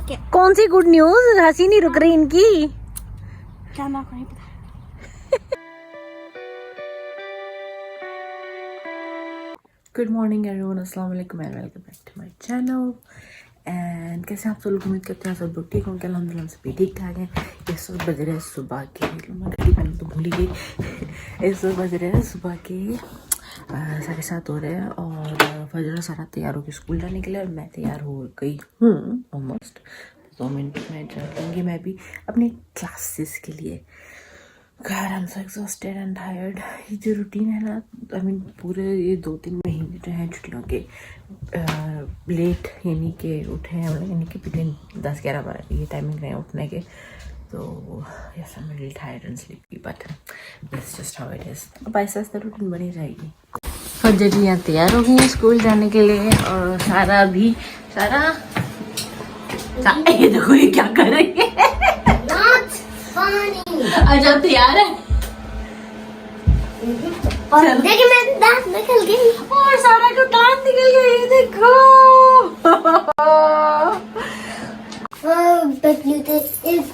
Okay. कौन सी good news? हंसी नहीं रुक रही इनकी। क्या मैं आपको नहीं पता। गुड मॉर्निंग एवरीवन, अस्सलाम वालेकुम and welcome back to my channel. And कैसे आप सब लोग? उम्मीद करते हैं सब लोग ठीक होंगे। अल्हम्दुलिल्लाह हम सभी ठीक ठाक हैं। इस वक्त बज रहे हैं सुबह के, मैं घड़ी पहले तो भूल ही गई। इस वक्त बज रहे हैं सुबह के 7:30 हो रहे हैं और फजर सारा तैयार होकर स्कूल जाने के लिए, और मैं तैयार हो गई हूँ ऑलमोस्ट। 2 मिनट में चलूँगी मैं भी अपने क्लासेस के लिए। God, I'm so exhausted and tired. ये जो रूटीन है ना, I mean, पूरे ये 2-3 महीने जो हैं छुट्टियों के लेट यानी कि उठे हैं हम लोग, यानी कि बिटवीन 10-11 ये टाइमिंग रहे उठने के। तो yes, I am really tired and sleepy, but that's just how it is. अब ऐसा ऐसा रूटीन बनी जाएगी। फजर जी यहाँ तैयार हो गई हैं स्कूल जाने के लिए, और सारा भी ये देखो ये क्या कर रही है। अच्छा तैयार है। और देखिए मैं दांत निकल गई, और सारा का दांत निकल गया, ये देखो। पतली थे इस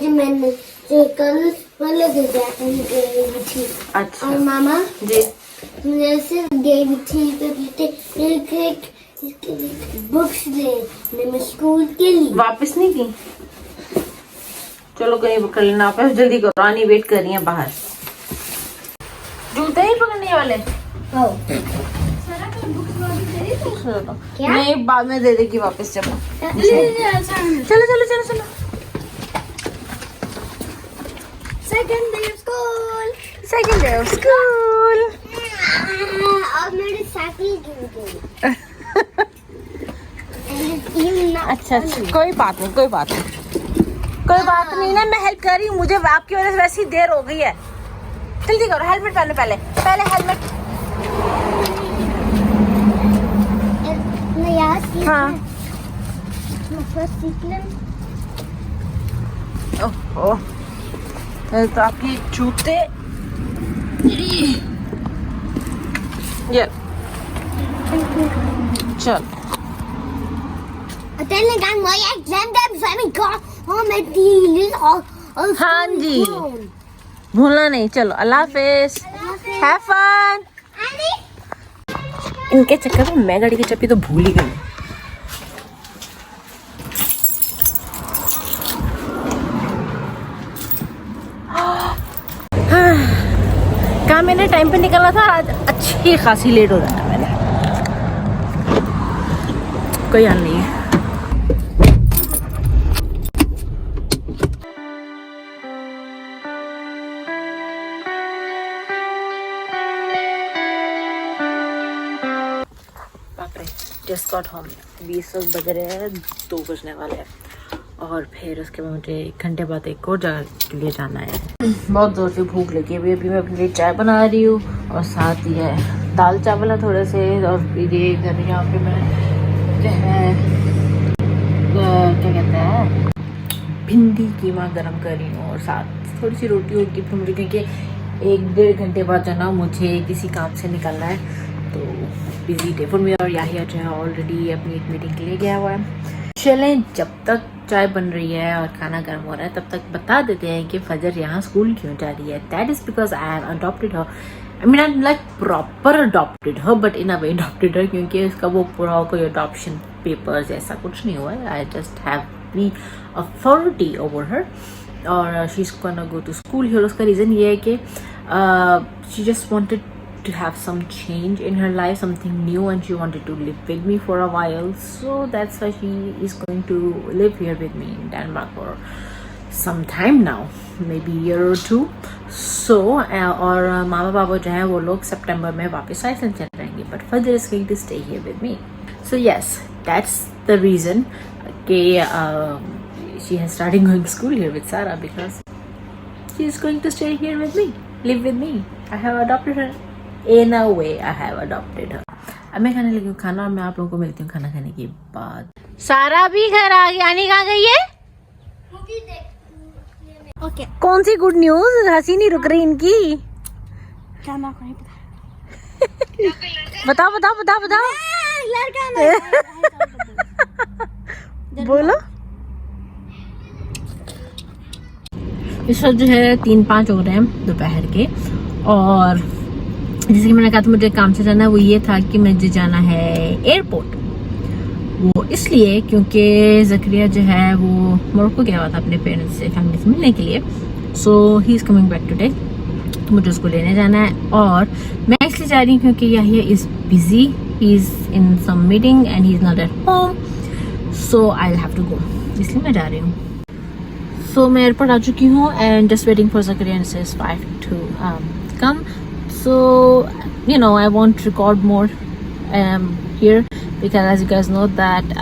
मैंने जो कल वाले गई थी। अच्छा और मामा जी मुझे सिर्फ गई थी एक बुक्स ले मैं स्कूल के लिए वापस नहीं की। चलो कहीं पकड़ लेना, आप जल्दी करो, रानी वेट कर रही है बाहर। जूते ही पकड़ने वाले क्या? नहीं, बाद में दे देगी वापस जब। चलो चलो चलो चलो। Second day of school. Second day of school. और मेरी साइकिल गिर गई। अच्छा कोई बात नहीं, कोई बात नहीं, कोई बात नहीं ना, मैं हेल्प कर रही हूँ। मुझे आपकी वजह से वैसी देर हो गई है। जल्दी करो, हेलमेट पहनो, पहले हेलमेट। हाँ ओह, तो आपके जूते ये चल। हाँ जी, भूलना नहीं। चलो अल्लाह हाफिज, हैव फन। इनके चक्कर में मैं गाड़ी की चाबी तो भूल ही गई। काम मैंने टाइम पे निकलना था, आज अच्छी खासी लेट हो जाना मैंने। कोई हाल नहीं है। Just got home. 20 बज रहे हैं, 2 बजने वाले हैं, और फिर उसके बाद मुझे 1 घंटे बाद एक और जगह के लिए जाना है। बहुत जोर से भूख लगी है। अभी मैं अपने लिए चाय बना रही हूँ, और साथ ही है दाल चावल है थोड़े से, और फिर ये इधर यहाँ पे मैं जो है क्या कहते हैं भिंडी कीमा गरम कर रही हूँ, और साथ थोड़ी सी रोटी होगी फिर मुझे, क्योंकि 1-1.5 घंटे बाद जो ना मुझे किसी काम से निकलना है। तो बिजी डे फॉर मी। और याहिया जो है ऑलरेडी अपनी एक मीटिंग के लिए गया हुआ है। चलें, जब तक चाय बन रही है और खाना गर्म हो रहा है, तब तक बता देते हैं कि फजर यहाँ स्कूल क्यों जा रही है। That is because I have adopted her. I mean I like proper adopted her, but in a way adopted her, क्योंकि इसका वो पूरा कोई अडॉप्शन पेपर्स ऐसा कुछ नहीं हुआ है। I just have the authority over her, और she is gonna go to school here. उसका रीज़न ये है कि she just wanted to have some change in her life, something new, and she wanted to live with me for a while, so that's why she is going to live here with me in Denmark for some time now, maybe a year or 2. So और मामा पापा जो है वो लोग सितंबर में वापस Iceland चले जाएंगे, but Fajr is going to stay here with me. So yes, that's the reason कि she has started going to school here with Sarah, because she is going to stay here with me, live with me. I have adopted her. In a way, I have adopted her. अब मैं खाने लगी हूँ खाना, और मैं आप लोगों को मिलती हूँ खाना खाने के बाद। सारा भी घर आ गई। आनी कहाँ गई है? ओके। कौन सी गुड न्यूज? हंसी नहीं रुक रही इनकी। क्या मैं आपको नहीं पता। बताओ बताओ बताओ बताओ। लड़का नहीं। बोलो। इस वक्त जो है 3-5 हो रहे हैं दोपहर के, और जैसे कि मैंने कहा था मुझे काम से जाना, वो ये था कि मुझे जाना है एयरपोर्ट। वो इसलिए क्योंकि ज़करिया जो है वो मोरक्को गया हुआ था अपने पेरेंट्स से, फैमिली से मिलने के लिए। So he is coming back today, तो मुझे उसको लेने जाना है। और मैं इसलिए जा रही हूँ क्योंकि Yahya is busy, he is in some meeting and he is not at home, so I will have to go, इसलिए मैं जा रही हूँ। सो मैं एयरपोर्ट आ चुकी हूँ and just waiting for Zakaria and says 5 to come. So you know, I won't record more here because as you guys know that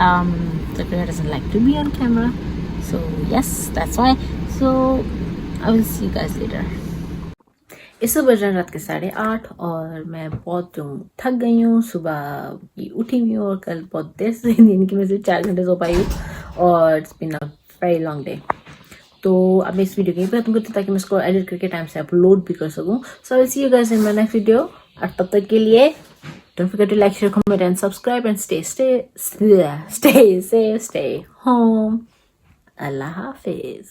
Zakaria doesn't like to be on camera, so yes, that's why. So I will see you guys later. इस बज रहा रात के 8:30 और मैं बहुत थक गई हूँ। सुबह की उठी हुई हूँ और कल बहुत देर से दिन की मैं सिर्फ 4 घंटे सो पाई हूँ और it's been a very long day. तो अब मैं इस वीडियो की खत्म करती हूँ ताकि मैं इसको एडिट करके टाइम से अपलोड भी कर सकूँ। So I will see you guys in my next video, और तब तक के लिए don't forget to like, share, comment and subscribe and stay safe, stay home. अल्लाह हाफिज।